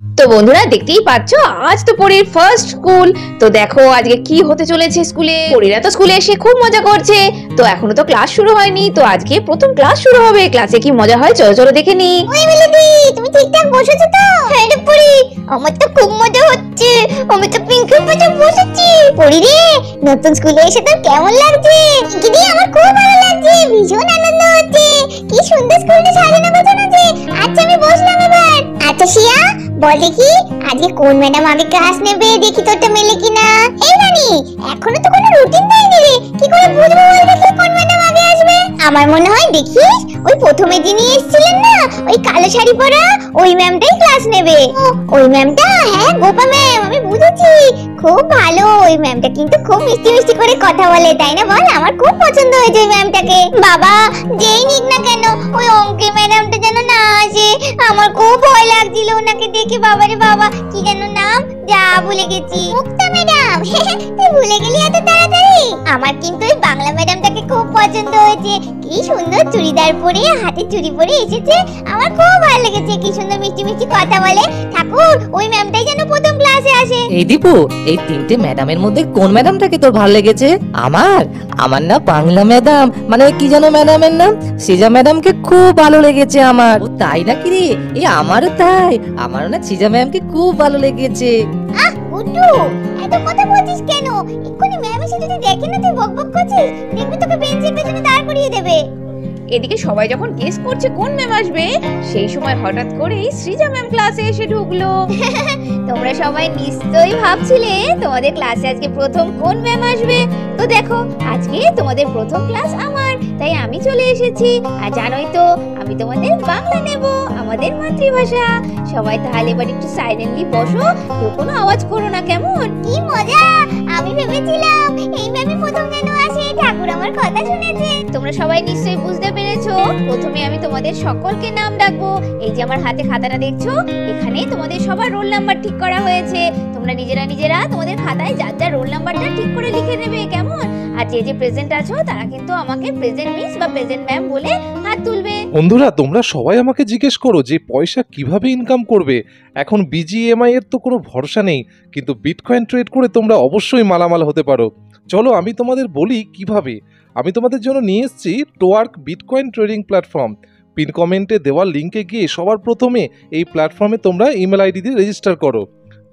তো বন্ধুরা দেখতেই পাচ্ছ আজ তো পরীর ফার্স্ট স্কুল। তো দেখো আজকে কি হতে চলেছে স্কুলে। পরীরা তো স্কুলে এসে খুব মজা করছে। তো এখনো তো ক্লাস শুরু হয়নি, তো আজকে প্রথম ক্লাস শুরু হবে। ক্লাসে কি মজা হয় চলো চলো দেখে নি। ওই মিলিদি, তুমি ঠিকঠাক বসেছো তো? হ্যাঁ রে পরি, আমার তো খুব মজা হচ্ছে। আমি তো পিঙ্কের পাশে বসেছি। পরি রে, নতুন স্কুলে এসে তোর কেমন লাগছে? পিঙ্কি, আমার খুব ভালো লাগছে, ভীষণ আনন্দ হচ্ছে। কি সুন্দর স্কুলটা সাজানো গোছানো আছে। আচ্ছা আমি বসলাম এবার। আচ্ছা শিয়া, বল দেখি আজকে কোন ম্যাডাম আগে ক্লাস নেবে, দেখি তোরটা মেলে কিনা। এই রানী, এখনো তো কোনো রুটিন দেয়নি রে, কি করে বুঝবো বল দেখি কোন ম্যাডাম আগে আসবে? আমার মনে হয় দেখিস ওই প্রথমে যিনি এসেছিলেন না, ওই কালো শাড়ি পরা ওই ম্যামটাই ক্লাস নেবে। ওই ম্যামটা, হ্যাঁ গোপা ম্যাম, আমি বুঝেছি, খুব ভালো। ওই ম্যামটা কিন্তু খুব মিষ্টি মিষ্টি করে কথা বলে, তাই না বল? আমার খুব পছন্দ হয়েছে ওই ম্যামটাকে। বাবা যেই নিক না কেন, ওই অঙ্কের ম্যাডামটা যেন না আসে, আমার খুব ভয় লাগছিল ওনাকে দেখে। বাবারে বাবা, কি যেন নাম, যা ভুলে গেছি। মুক্তা ম্যাডাম, তুই ভুলে গেলি এত তাড়াতাড়ি? আমার কিন্তু ওই বাংলা ম্যাডামটাকে খুব পছন্দ হয়েছে। কি সুন্দর চুড়িদার পরে, হাতে চুড়ি পরে এসেছে, আমার খুব ভালো লেগেছে। কি সুন্দর মিষ্টি মিষ্টি কথা বলে। ঠাকুর, ওই ম্যামটাই যেন প্রথম ক্লাসে আসে। এই দীপু, এই তিনটে ম্যাডামের মধ্যে কোন ম্যাডামটাকে তোর ভালো লেগেছে? আমার আমার না বাংলা ম্যাডাম, মানে কি জানো ম্যাডামের নাম, সিজা ম্যাডামকে খুব ভালো লেগেছে আমার। ও তাই নাকি রে? এই আমারও তাই, আমারও না সিজা ম্যামকে খুব ভালো লেগেছে। আহ গুড্ডু, এত কথা বলছিস কেন? এক্ষুনি ম্যাম এসে যদি দেখে না তুই বকবক করছিস, দেখবি তোকে বেঞ্চের পেছনে দাঁড় করিয়ে দেবে। এদিকে সবাই যখন গেস করছে কোন ম্যাম আসবে, সেই সময় হঠাৎ করেই সৃজা ম্যাম ক্লাসে এসে ঢুকলো। তোমরা সবাই নিশ্চয়ই ভাবছিলে তোমাদের ক্লাসে আজকে প্রথম কোন ম্যাম আসবে। তো দেখো, আজকে তোমাদের প্রথম ক্লাস আমার, তাই আমি চলে এসেছি। আর জানোই তো আমি তোমাদের বাংলা নেব, আমাদের মাতৃভাষা। সবাই তাহলে এবার একটু সাইলেন্টলি বসো, কেউ কোনো আওয়াজ করো না, কেমন? কি মজা! আমি ভেবেছিলাম এই ম্যামই প্রথম যেন আসে, ঠাকুর আমার কথা শুনেছে। তোমরা সবাই নিশ্চয়ই বুঝতে পেরেছো। প্রথমে আমি তোমাদের সকলকে নাম ডাকবো। এই যে আমার হাতে খাতাটা দেখছো, এখানে তোমাদের সবার রোল নাম্বার ঠিক করা হয়েছে। তোমরা নিজেরা নিজেরা তোমাদের খাতায় যার যার রোল নাম্বারটা ঠিক করে লিখে নেবে, কেমন? আর যে যে প্রেজেন্ট আছো তারা কিন্তু আমাকে প্রেজেন্ট মিস বা প্রেজেন্ট ম্যাম বলে হাত তুলবে। বন্ধুরা, তোমরা সবাই আমাকে জিজ্ঞেস করো যে পয়সা কিভাবে ইনকাম করবে। এখন বিজিএমআই এর তো কোনো ভরসা নেই, কিন্তু বিটকয়েন ট্রেড করে তোমরা অবশ্যই মালামাল হতে পারো। চলো আমি তোমাদের বলি কিভাবে। আমি তোমাদের জন্য নিয়ে এসেছি টোয়ার্ক বিটকয়েন ট্রেডিং প্ল্যাটফর্ম। পিন কমেন্টে দেওয়ার লিঙ্কে গিয়ে সবার প্রথমে এই প্ল্যাটফর্মে তোমরা ইমেল আইডি দিয়ে রেজিস্টার করো।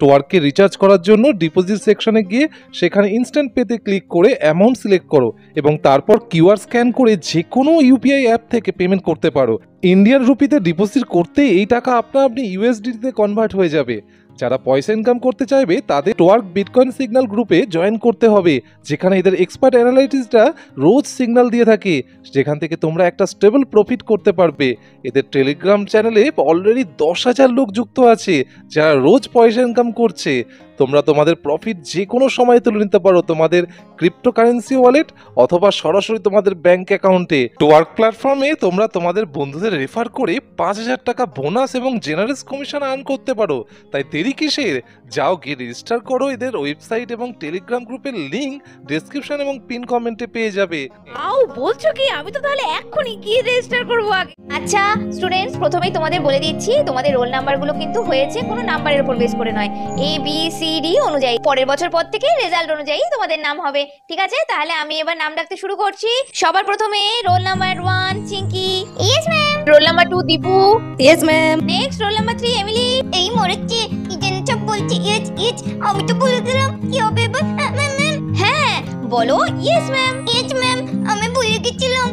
টোয়ার্ককে রিচার্জ করার জন্য ডিপোজিট সেকশনে গিয়ে সেখানে ইনস্ট্যান্ট পেতে ক্লিক করে অ্যামাউন্ট সিলেক্ট করো এবং তারপর কিউআর স্ক্যান করে যে কোনো ইউপিআই অ্যাপ থেকে পেমেন্ট করতে পারো। ইন্ডিয়ান রুপিতে ডিপোজিট করতেই এই টাকা আপনি ইউএসডিতে কনভার্ট হয়ে যাবে। যারা পয়সা ইনকাম করতে চাইবে তাদের টোয়ার্ক বিটকয়েন সিগন্যাল গ্রুপে জয়েন করতে হবে, যেখানে এদের এক্সপার্ট অ্যানালাইটিসরা রোজ সিগন্যাল দিয়ে থাকে, যেখান থেকে তোমরা একটা স্টেবল প্রফিট করতে পারবে। এদের টেলিগ্রাম চ্যানেলে অলরেডি 10,000 লোক যুক্ত আছে যারা রোজ পয়সা ইনকাম করছে। তোমরা তোমাদের প্রফিট যে কোনো সময় তুলে নিতে পারো তোমাদের ক্রিপ্টোকারেন্সি ওয়ালেট অথবা সরাসরি তোমাদের ব্যাংক অ্যাকাউন্টে। টোয়ার্ক প্ল্যাটফর্মে তোমরা তোমাদের বন্ধুদের রেফার করে 5,000 টাকা বোনাস এবং জেনারেস কমিশন আর্ন করতে পারো। তাই দেরি কিসের? যাও গিয়ে রেজিস্টার করো। এদের ওয়েবসাইট এবং টেলিগ্রাম গ্রুপের লিংক ডেসক্রিপশন এবং পিন কমেন্টে পেয়ে যাবে। আও বলছো কি? আমি তো তাহলে এক্ষুনি গিয়ে রেজিস্টার করবো আগে। আচ্ছা স্টুডেন্টস, প্রথমেই তোমাদের বলে দিচ্ছি, তোমাদের রোল নাম্বারগুলো কিন্তু হয়েছে কোনো নাম্বারের উপর বেস করে নয়, এ বি সি ডি অনুযায়ী। পরের বছর পর থেকে রেজাল্ট অনুযায়ী তোমাদের নাম হবে, ঠিক আছে? তাহলে আমি এবার নাম ডাকতে শুরু করছি। সবার প্রথমে role number 1 Chinki. Yes ma'am. Roll number 2 Dipu. Yes ma'am. Next roll number 3 Emily. এই মরেছে, কি যেন সব বলছে ইয়েস ইয়েস, আমি তো বলে দিলাম, কি হবে এবার? ম্যাম, হ্যাঁ বলো। Yes ma'am. ইয়েস ম্যাম, আমি ভুলে গেছিলাম।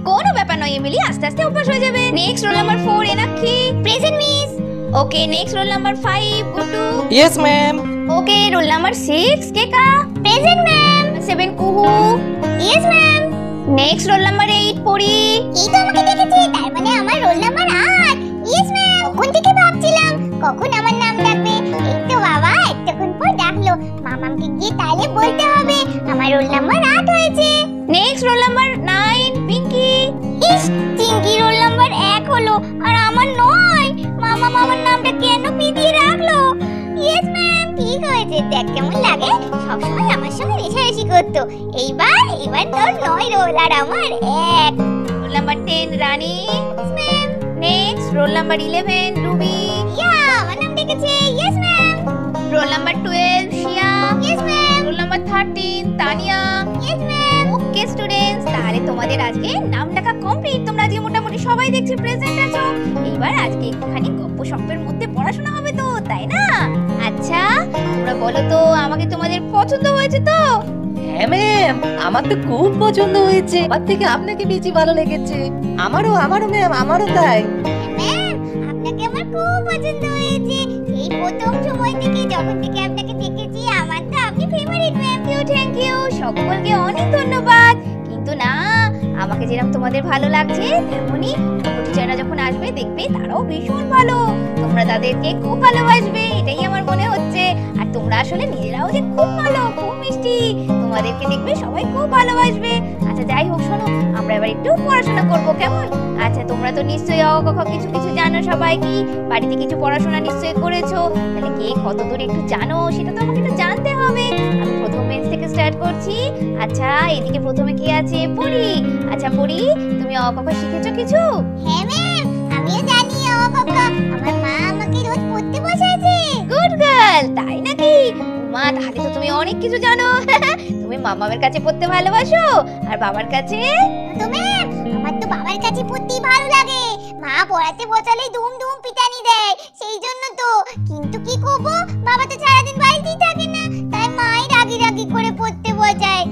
কোনো ব্যাপার নয় এমিলি, আস্তে আস্তে অভ্যাস হয়ে যাবে। Next roll number 4 Enakshi. Present miss. Okay, next roll number 5 Guddu. Yes ma'am. Okay, roll number 6 Keka. Present ma'am. 7 Kuhu. Yes ma'am. Next roll number 8 Pari. এই তো আমাকে দেখেছে, তার মানে আমার রোল নাম্বার 8। Yes ma'am. কোন থেকে ভাবছিলাম কখন আমার নাম ডাকবে। এই তো বাবা, এতক্ষণ পর ডাকলো। মামামকে গিয়ে তাহলে বলতে হবে আমার রোল নাম্বার 8 হয়েছে। Next roll number 9 Pinki. ইস, পিঙ্কি রোল নাম্বার 1 হলো আর আমার 9। মামা আমার নামটা কেন পিদিয়ে রাখলো? ইয়েস ম্যাম, ঠিক হয়েছে। দেখ কেমন লাগে, সবসময় আমার সঙ্গে রেষারেষি করতো। এবার তোর 9 রোল আর আমার 1। Roll number 10 Rani. Ma'am. Next roll number 11 Ruby. Yeah, আমার নাম ডেকেছে। Yes ma'am. Roll number 12 Shyam. Yes ma'am. Roll number 13 Tania. Yes ma'am. Okay students, তাহলে তোমাদের আজকে নাম ডাকা কমপ্লিট। তোমরা আজকে মোটামুটি সবাই দেখছি প্রেজেন্ট আছো। এইবার আজকে একটুখানি গপ্প সপ্পের মধ্যে পড়াশোনা হবে তো, তাই না? আচ্ছা তোমরা বলো তো, আমাকে তোমাদের পছন্দ হয়েছে তো? হ্যাঁ ম্যাম, আমার তো খুব পছন্দ হয়েছে। আমার থেকে আপনাকে বেশি ভালো লেগেছে। আমারও ম্যাম, আমারও তাই। ম্যাম, আপনাকে আমার খুব পছন্দ হয়েছে। এই প্রথম সময় থেকে যখন থেকে আপনাকে দেখেছি আমার তো আপনি ফেভারিট ম্যাম। থ্যাংক ইউ, সকলকে অনেক ধন্যবাদ। কিন্তু না, আমাকে যেরকম তোমাদের ভালো লাগছে তেমনি টিচাররা যখন আসবে দেখবে তারাও ভীষণ ভালো। তোমরা তাদেরকে খুব ভালোবাসবে, এটাই আমার মনে হচ্ছে। আর তোমরা আসলে নিজেরাও যে খুব ভালো, খুব মিষ্টি, তোমাদেরকে দেখবে সবাই খুব ভালোবাসবে। আচ্ছা যাই হোক, শোনো আমরা এবার একটু পড়াশোনা করব, কেমন? আচ্ছা তোমরা তো নিশ্চয়ই অ ক খ কিছু কিছু জানো, সবাই কি বাড়িতে কিছু পড়াশোনা নিশ্চয়ই করেছো। তাহলে কে কত দূর একটু জানো সেটা তো আমাকে একটু জানতে হবে। আমি প্রথম বেঞ্চ থেকে স্টার্ট করছি। আচ্ছা এদিকে প্রথমে কি আছে? পড়ি। আচ্ছা পড়ি, তুমি অ ক খ শিখেছো কিছু? হ্যাঁ ম্যাম, আমিও জানি ও বাবা। আমার মা আমাকে রোজ পড়তে বসাচ্ছে। গুড গার্ল, তাই নাকি? মা, তাহলে তো তুমি অনেক কিছু জানো। তুমি মামামের কাছে পড়তে ভালোবাসো, আর বাবার কাছে? তো ম্যাম, আমার তো বাবার কাছে পড়তেই ভালো লাগে। মা পড়াতে বসালে দুম দুম পিটানি দেয়, সেই জন্য তো। কিন্তু কি করব, বাবা তো সারাদিন বাড়িতেই থাকে না, তাই মাই রাগি রাগি করে পড়তে বসায়।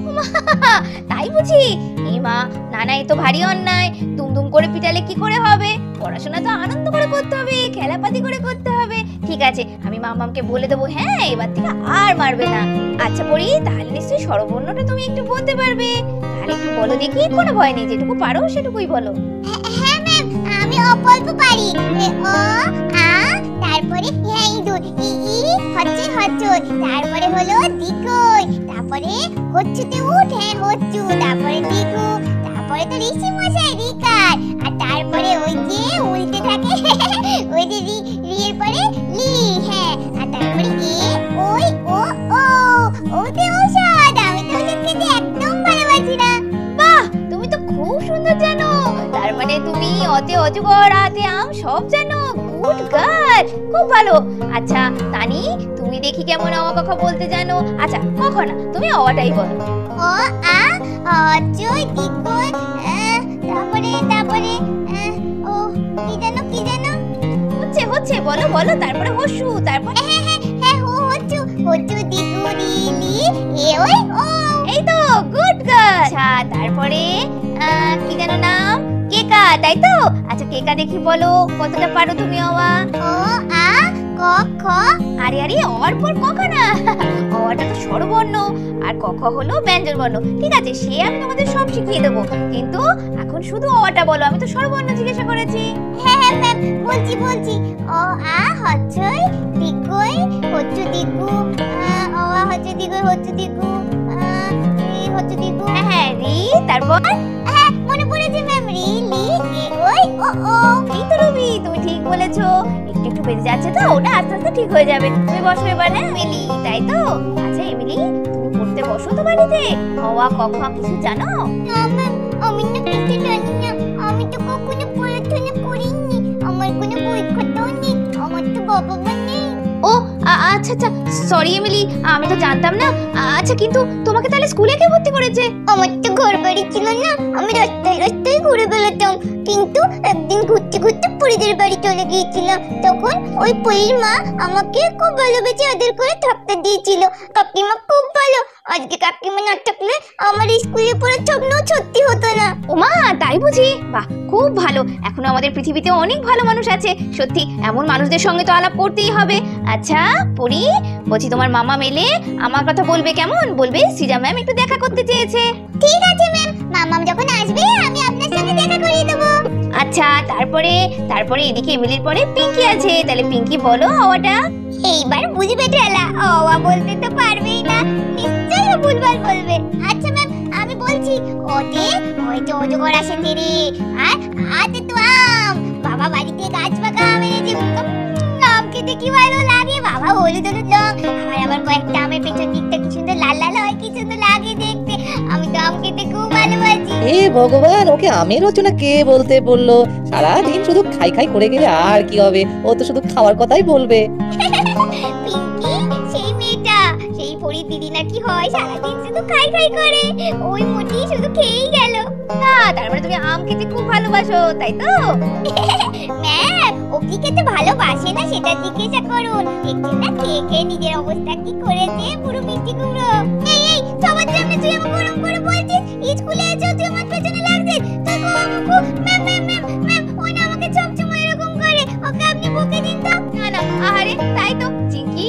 তাই বুঝি? এই মা, না না, এ তো ভারী অন্যায়। দুমদুম করে পিটালে কি করে হবে? পড়াশোনা তো আনন্দ করে করতে হবে, খেলাপাতি করে করতে হবে। ঠিক আছে, আমি মামামকে বলে দেবো, হ্যাঁ এবার থেকে আর মারবে না। আচ্ছা পড়ি, তাহলে নিশ্চয়ই স্বরবর্ণটা তুমি একটু বলতে পারবে। তাহলে একটু বলো দেখি, কোনো ভয় নেই, যেটুকু পারো সেটুকুই বলো। হ্যাঁ ম্যাম, আমি অল্প অল্প পারি। ও আ, তারপরে হ্যাঁ ইঁদুর, ই ই হচ্ছে হচ্ছুর, তারপরে হলো দিকই, তারপরে হচ্ছুতে উঠ, হ্যাঁ হচ্ছু, তারপরে দিকু, তারপরে তো ঋষি মশাই রিকার, আর তারপরে ওই যে উল্টে থাকে ওই যে রি, রি এর পরে লি, হ্যাঁ, আর তারপরে এ ওই ও ও, ওতে ঔষধ। আমি তো ওষুধ খেতে একদম ভালোবাসি না। বাহ, তুমি তো খুব সুন্দর জানো। তার মানে তুমি অতে অজগর আতে আম সব জানো। গুড গার্ল, খুব ভালো। আচ্ছা তানি, তুমি দেখি কেমন অ ক খ বলতে জানো। আচ্ছা কখন না, তুমি অটাই বলো। ও আ অজয় দিকই, তারপরে তারপরে ও কি জানো হচ্ছে হচ্ছে, বলো বলো, তারপরে হসু, তারপরে হ্যাঁ হ্যাঁ হ্যাঁ হো হচ্ছু হচ্ছু দিকু রি লি এ ওই ও। এই তো, গুড গার্ল। আচ্ছা তারপরে কি যেন নাম? কেকা, তাই তো? আচ্ছা কেকা দেখি বলো, কতটা পারো তুমি অওয়া? ও আ ক খ। আরে আরে, অর পর কখন না, অটা তো স্বরবর্ণ আর ক খ হলো ব্যঞ্জন বর্ণ। ঠিক আছে, সে আমি তোমাদের সব শিখিয়ে দেবো, কিন্তু এখন শুধু অটা বলো। আমি তো স্বরবর্ণ জিজ্ঞাসা করেছি। হ্যাঁ হ্যাঁ ম্যাম, বলছি। ও আ হচ্ছই দিকই হচ্ছু দিকু, ও আ হচ্ছু দিকু, রি হচ্ছু দিকু। হ্যাঁ হ্যাঁ, রি, তারপর? হ্যাঁ মনে পড়েছে ম্যাম, রি লি এ ওই ও ও। এই তো রবি, তুমি ঠিক বলেছো। একটু একটু বেঁচে যাচ্ছে তো, ওটা আস্তে আস্তে ঠিক হয়ে যাবে। তুমি বসো এবার। হ্যাঁ এমিলি, তাই তো? আচ্ছা এমিলি, তুমি পড়তে বসো তো বাড়িতে। অওয়া ক খ কিছু জানো? না ম্যাম, আমি না কিছু জানি না। আমি তো কখনো পড়াশোনা করিনি, আমার কোনো বই খাতাও নেই, আমার তো বাবা মা নেই। ও আচ্ছা আচ্ছা, সরি এমিলি, আমি তো জানতাম না। আচ্ছা কিন্তু তোমাকে তাহলে স্কুলে কে ভর্তি করেছে? আমার তো ঘর বাড়ি ছিল না, আমি রাস্তায় রাস্তায় ঘুরে বেড়াতাম। কিন্তু একদিন ঘুরতে ঘুরতে পরিদের বাড়ি চলে গিয়েছিলাম, তখন ওই পরির মা আমাকে খুব ভালোবেসে আদর করে থাকতে দিয়েছিল। কাকিমা খুব ভালো, আজকে কাকিমা না থাকলে আমার স্কুলে পড়ার স্বপ্নও সত্যি হতো না। ওমা, তাই বুঝি? বাহ, খুব ভালো। এখনো আমাদের পৃথিবীতে অনেক ভালো মানুষ আছে। সত্যি এমন মানুষদের সঙ্গে তো আলাপ করতেই হবে। আচ্ছা পড়ি, বলছি তোমার মামা মেলে আমার কথা বলবে, কেমন বলবে? সৃজা ম্যাম একটু দেখা করতে চেয়েছে। ঠিক আছে ম্যাম, মামাম যখন আসবে আমি আপনার সঙ্গে দেখা করিয়ে দেবো। আচ্ছা তারপরে এদিকে এমিলির পরে পিঙ্কি আছে। তাহলে পিঙ্কি বলো অওয়াটা। এইবার বুঝবে ঠেলা, অওয়া বলতে তো পারবেই না, নিশ্চয়ই ও ভুলভাল বলবে। আচ্ছা ম্যাম, আমি বলছি ওতে ওই যে অজগর আসে তেরে, আর আতে তো আম। বাবা বাড়িতে গাছ পাকা আম এনেছে, আম খেতে কি ভালো লাগে। বাবা হলুদ হলুদ রং, আর আবার কয়েকটা আমের পেছন দিকটা কি সুন্দর লাল লাল হয়, কি সুন্দর লাগে দেখতে। আমি তো আম খেতে খুব ভালোবাসি। হে ভগবান, ওকে আমের রচনা কে বলতে বললো? সারাদিন শুধু খাই খাই করে গেলে আর কি হবে, ও তো শুধু খাওয়ার কথাই বলবে। পিঙ্কি সেই মেয়েটা, সেই পরীর দিদি নাকি হয়, সারাদিন শুধু খাই খাই করে, ওই মোটি শুধু খেয়েই গেল। না তার মানে তুমি আম খেতে খুব ভালোবাসো তাই তো? ম্যাম ও কি খেতে ভালোবাসে না সেটা জিজ্ঞাসা করুন। দেখছেন না খেয়ে খেয়ে নিজের অবস্থা কি করেছে, পুরো মিষ্টি কুমড়ো। এই সবার সামনে তুই আমাকে গরম করে বলছিস স্কুলে এসে তুই আমার পেছনে লাগছিস? তুই ম্যাম ম্যাম ম্যাম ম্যাম ওই না আমাকে সবসময় এরকম করে, ওকে আপনি বকে দিন তো। না না, আহারে তাই তো। চিঙ্কি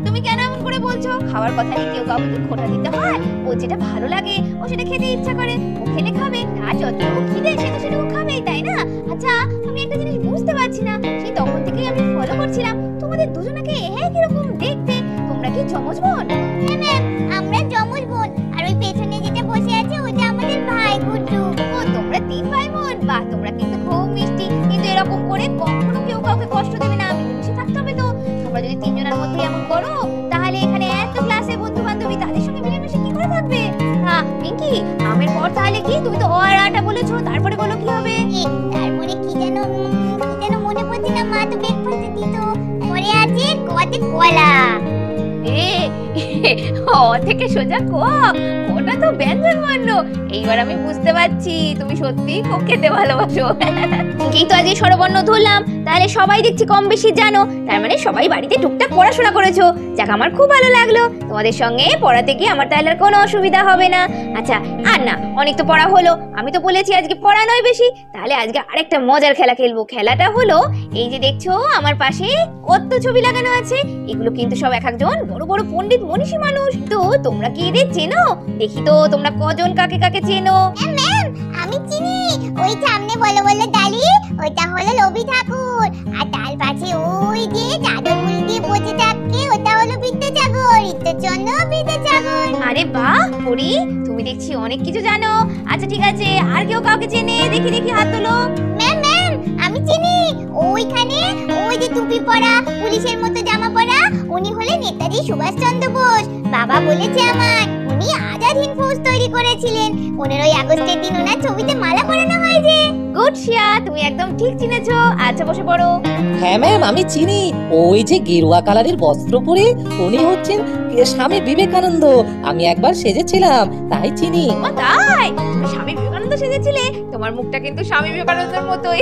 তুমি কেন এমন করে বলছো? খাওয়ার কথা নিয়ে কেউ কাউকে কি খোঁটা দিতে হয়? ও যেটা ভালো লাগে ও সেটা খেতে ইচ্ছা করে, ও খেলে খাবে, তার যতটুকু খিদে সে তো সেটুকু খাবেই তাই না? আচ্ছা আমি একটা জিনিস বুঝতে পারছি না, সেই তখন থেকেই আমি ফলো করছিলাম তোমাদের দুজনাকে একই রকম দেখতে। তোমরা কি যমজ বোন? হ্যাঁ ম্যাম আমরা যমজ বোন, আর ওই পেছনে যেটা বসে আছে ওটা আমাদের ভাই গুড্ডু। ও তোমরা 3 ভাই বোন, বাহ তোমরা কিন্তু খুব মিষ্টি। কিন্তু এরকম করে কখনো কেউ কাউকে কষ্ট দেবে না, মিলেমিশে থাকতে হবে তো। তোমরা যদি 3 জনের মধ্যে এমন করো তাহলে এখানে এত ক্লাসে বন্ধু বান্ধবী তাদের সঙ্গে মিলেমিশে কি করে থাকবে? হ্যাঁ পিঙ্কি আমের পর তাহলে কি? তুমি তো আটা বলেছো, তারপরে বলো কি হবে? তারপরে কি যেন মনে পড়ছে না, মা তো ব্রেকফাস্টে দিত। পরে আছে কতে কলা। এ ও থেকে সোজা ক, ওটা তো ব্যঞ্জন বর্ণ। এইবার আমি বুঝতে পারছি তুমি সত্যি খুব খেতে ভালোবাসো। কিন্তু আজকে স্বরবর্ণ ধরলাম, তাহলে সবাই দেখছি কম বেশি জানো, তার মানে সবাই বাড়িতে টুকটাক পড়াশোনা করেছো। যাক আমার খুব ভালো লাগলো, তোমাদের সঙ্গে পড়াতে গিয়ে আমার তাহলে আর কোনো অসুবিধা হবে না। আচ্ছা আর না, অনেক তো পড়া হলো, আমি তো বলেছি আজকে পড়া নয় বেশি, তাহলে আজকে আরেকটা মজার খেলা খেলবো। খেলাটা হলো এই যে দেখছো আমার পাশে কত ছবি লাগানো আছে, এগুলো কিন্তু সব এক একজন বড় বড় পণ্ডিত মনীষী মানুষ। তো তোমরা কি এদের চেনো? দেখি তো তোমরা কজন কাকে কাকে চেনো। ম্যাম আমি চিনি, ওই সামনে বলো বলো দালি ওইটা হলো রবি ঠাকুর, আর তার পাশে ওই যে চাদর মুড়ি দিয়ে বসে থাকে ওটা হলো বিদ্যাসাগর, ঈশ্বরচন্দ্র বিদ্যাসাগর। আরে বাহ পরি, তুমি দেখছি অনেক কিছু জানো। আচ্ছা ঠিক আছে, আর কেউ কাউকে চেনে? দেখি দেখি হাত তোলো। ম্যাম আমি চিনি, ওইখানে ওই যে টুপি পরা পুলিশের মতো জামা পরা, উনি হলেন নেতাজি সুভাষচন্দ্র বোস। বাবা বলেছে আমার উনি আজাদ হিন্দ ফৌজ তৈরি করেছিলেন। 15ই আগস্টের দিন ওনার ছবিতে মালা পরানো হয় যে। গুড শিয়া, তুমি একদম ঠিক চিনেছো। আচ্ছা বসে পড়ো। হ্যাঁ ম্যাম আমি চিনি, ওই যে গেরুয়া কালারের বস্ত্র পরে উনি হচ্ছেন স্বামী বিবেকানন্দ। আমি একবার সেজেছিলাম তাই চিনি। ও তাই, তুমি স্বামী বিবেকানন্দ সেজেছিলে? তোমার মুখটা কিন্তু স্বামী বিবেকানন্দের মতোই।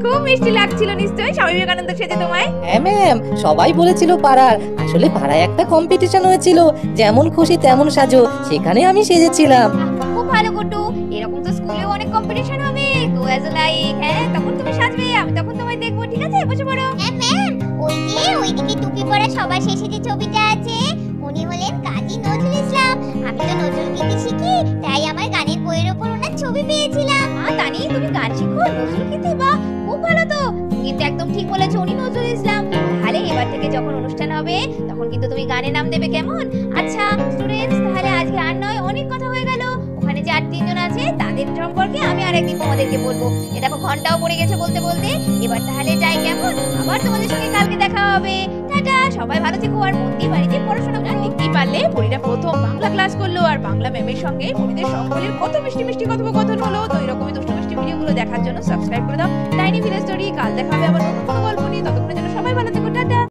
খুব মিষ্টি লাগছিল নিশ্চয়ই স্বামী বিবেকানন্দ সেজে তোমায়। হ্যাঁ ম্যাম সবাই বলেছিল পাড়ার, আসলে পাড়ায় একটা কম্পিটিশন হয়েছিল, যেমন খুশি তেমন সাজো, সেখানে আমি সেজেছিলাম। খুব ভালো গুড্ডু, এরকম তো স্কুলেও অনেক কম্পিটিশন হবে। তো অ্যাজ লাইক হ্যাঁ তখন তুমি সাজবে, আমি তখন তোমায় দেখবো। ঠিক আছে বসে পড়ো। হ্যাঁ ম্যাম ওই যে ওইদিকে টুপি পরা সবার শেষে যে ছবিটা আছে উনি হলেন কাজী নজরুল ইসলাম। আমি তো নজরুল গীতি শিখি, তাই আমার গানের বইয়ের ওপর ওনার ছবি পেয়েছিলাম। তানি তুমি গান শিখো নজরুল গীতি? বাহ খুব ভালো তো। কিন্তু একদম ঠিক বলেছো, উনি নজরুল ইসলাম। তাহলে এবার থেকে যখন অনুষ্ঠান হবে তখন কিন্তু তুমি গানে নাম দেবে, কেমন? আচ্ছা স্টুডেন্টস, তাহলে আজকে আর নয়, অনেক কথা হয়ে গেল। ওখানে যে আর 3 জন আছে তাদের সম্পর্কে আমি আরেকদিন তোমাদেরকে বলবো। এ দেখো ঘন্টাও পড়ে গেছে বলতে বলতে। এবার তাহলে যাই, কেমন? আবার তোমাদের সঙ্গে কালকে দেখা হবে। টাটা, সবাই ভালো থেকো আর মন দিয়ে বাড়িতে পড়াশোনা করো। দেখতেই পারলে পরীরা প্রথম বাংলা ক্লাস করলো, আর বাংলা ম্যামের সঙ্গে পরীদের সকলের কত মিষ্টি মিষ্টি কথোপকথন হলো। তো এরকমই দুষ্টু মিষ্টি ভিডিওগুলো দেখার জন্য সাবস্ক্রাইব করে দাও টাইনি ভিলেজ স্টোরি। কাল দেখা হবে আবার নতুন কোনো গল্প নিয়ে, ততক্ষণের জন্য সবাই ভালো থেকো। টাটা।